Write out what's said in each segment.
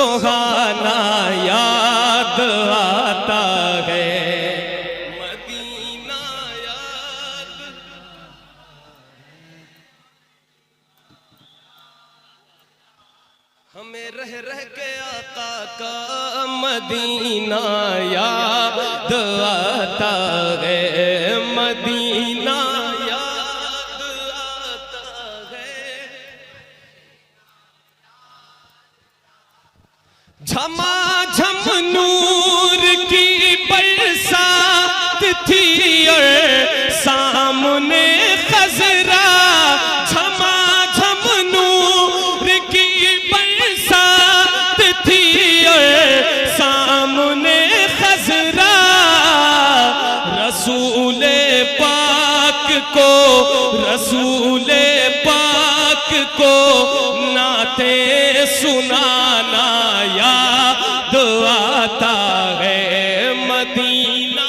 सुहाना याद आता है। मदीना याद, हमें रह रह के आका का मदीना याद आता है। मदीना याद आता है। झमाझम नूर की बरसात थी और सामने खजरा। झमाझम नूर की बरसात थी और सामने खजरा। रसूले पाक को, रसूले पाक को नाते सुनाना याद आता है। मदीना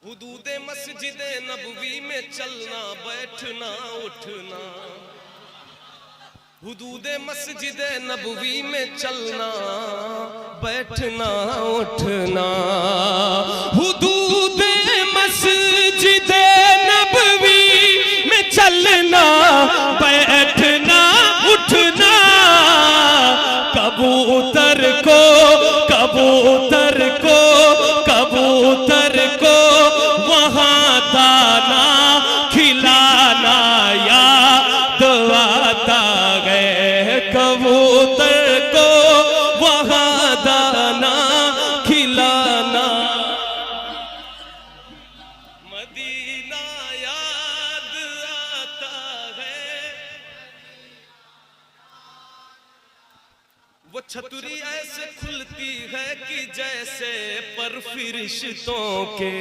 हुदूदे मस्जिदे नबवी में चलना बैठना उठना। हुदूदे मस्जिदे नबवी में चलना बैठना उठना। हुदूदे मस्जिदे नबवी में चलना बैठना उठना। कबूतर को, कबूतर को, कबूतर को वहाँ दाना खिलाना याद आता है। कबूतर को वहाँ दाना खिलाना। मदीना याद आता है। वो छतरी ऐसे खुलती है कि जैसे पर फरिश्तों के।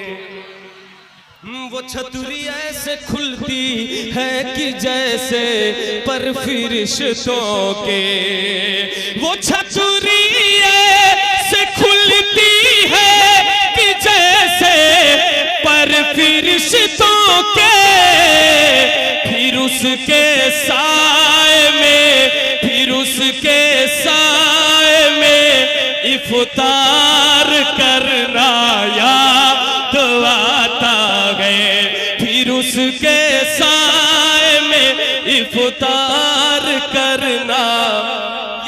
वो छतरी ऐसे खुलती है कि जैसे पर फरिश्तों के। वो छतरी ऐसे खुलती है कि जैसे पर फरिश्तों के। फिर उसके साए में, फिर उसके साए में इफ्तार करना याद आता है। फिर उसके साए में इफ्तार करना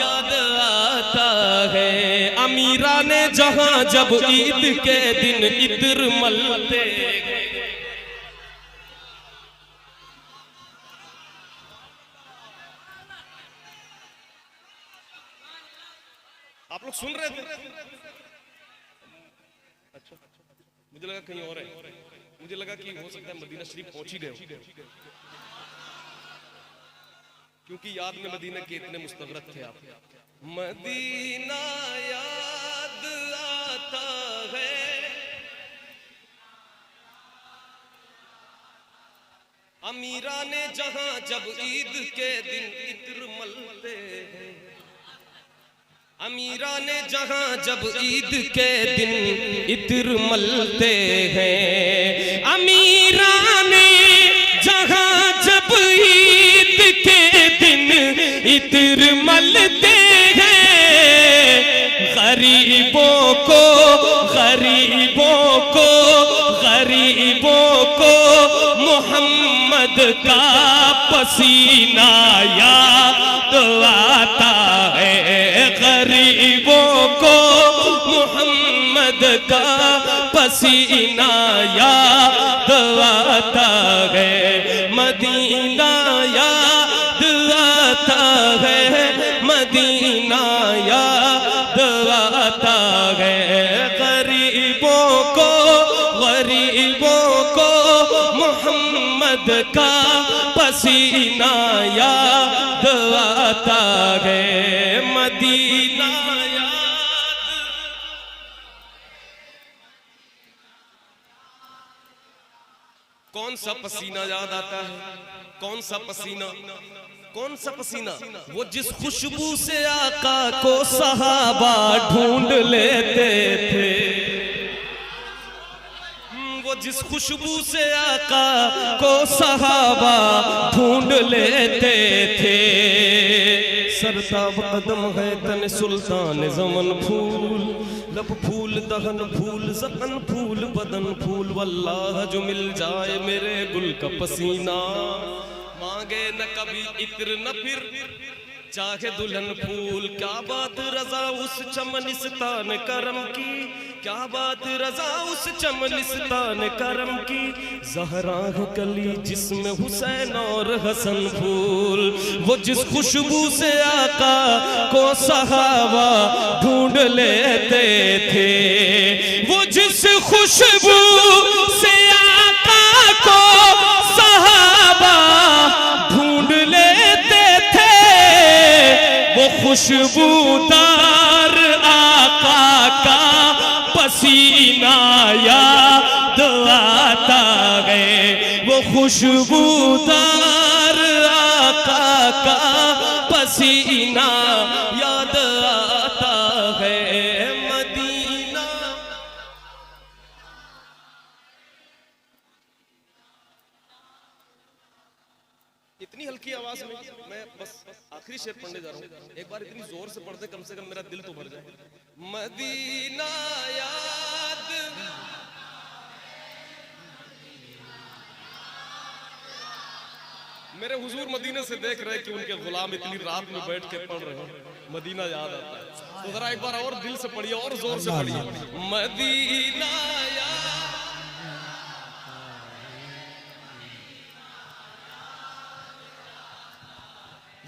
याद आता है। अमीरा ने जहां जब ईद के दिन इत्र मलते, आप लोग सुन रहे थे? अच्छा, मुझे लगा कहीं और है। मुझे लगा कि हो सकता है मदीना शरीफ पहुंच ही गए, क्योंकि याद में मदीना के इतने मुस्तगरक थे आप। मदीना याद आता है। अमीरा ने जहां जब ईद के दिन इत्र मलते हैं। अमीरा ने जहां जब ईद के दिन इत्र मलते हैं। अमीरा ने जहां जब ईद के दिन इत्र मलते हैं। गरीबों को, गरीबों को, गरीबों को मोहम्मद का पसीना याद आता है। गरीबों को मोहम्मद का पसीना याद आता है। मदीना याद आता है। मदीना याद आता है। गरीबों को, गरीबों को मोहम्मद का पसीना याद आता है। मदीना याद। कौन सा पसीना याद आता है? कौन सा पसीना? कौन सा पसीना? वो जिस खुशबू से आका को सहाबा ढूंढ लेते थे। वो जिस खुशबू से आका को सहाबा ढूंढ लेते थे। सरताब कदम है तन सुल्तान ज़मन फूल, लब फूल दहन फूल ज़क़न फूल बदन फूल, वल्लाह जो मिल जाए मेरे गुल का पसीना, मांगे न कभी इत्र न फिर चाहे दुल्हन फूल। क्या बात रजा उस चमनिस्तान करम की, क्या बात रजा उस चमनिस्तान करम की, ज़हरा है कली जिसमें हुसैन और हसन फूल। वो जिस खुशबू से आका को सहाबा ढूंढ लेते थे, वो जिस खुशबू से आका को सहाबा ढूंढ लेते थे, वो खुशबूदार आका का पसीना याद आता है, वो खुशबूदार आका का पसीना याद आता है। मदीना इतनी हल्की आवाज में मैं बस आखिरी शेर पढ़ने जा रहा हूँ। एक बार इतनी जोर से पढ़ दे कम से कम मेरा दिल तो भर जाए। मदीना याद मेरे हुजूर मदीने से देख रहे कि उनके गुलाम इतनी रात में बैठ के पढ़ रहे हो, मदीना याद आता है। तो जरा एक बार और दिल से पढ़िए और जोर से पढ़िए। मदीना याद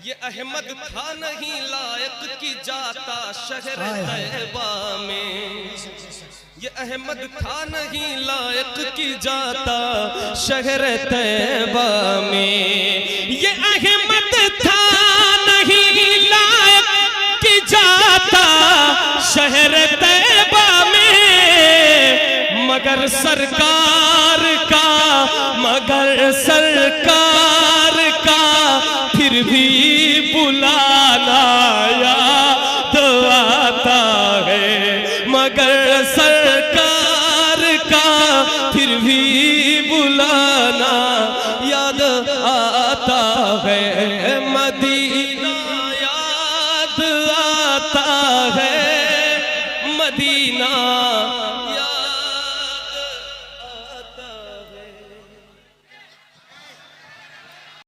ये अहमद था नहीं लायक की जाता शहर तैयबा में, ये अहमद था नहीं लायक की जाता शहर तैयबा में, ये अहमद था नहीं लायक की जाता शहर तैयबा में, मगर सरकार का फिर भी बुलाना याद आता है, मगर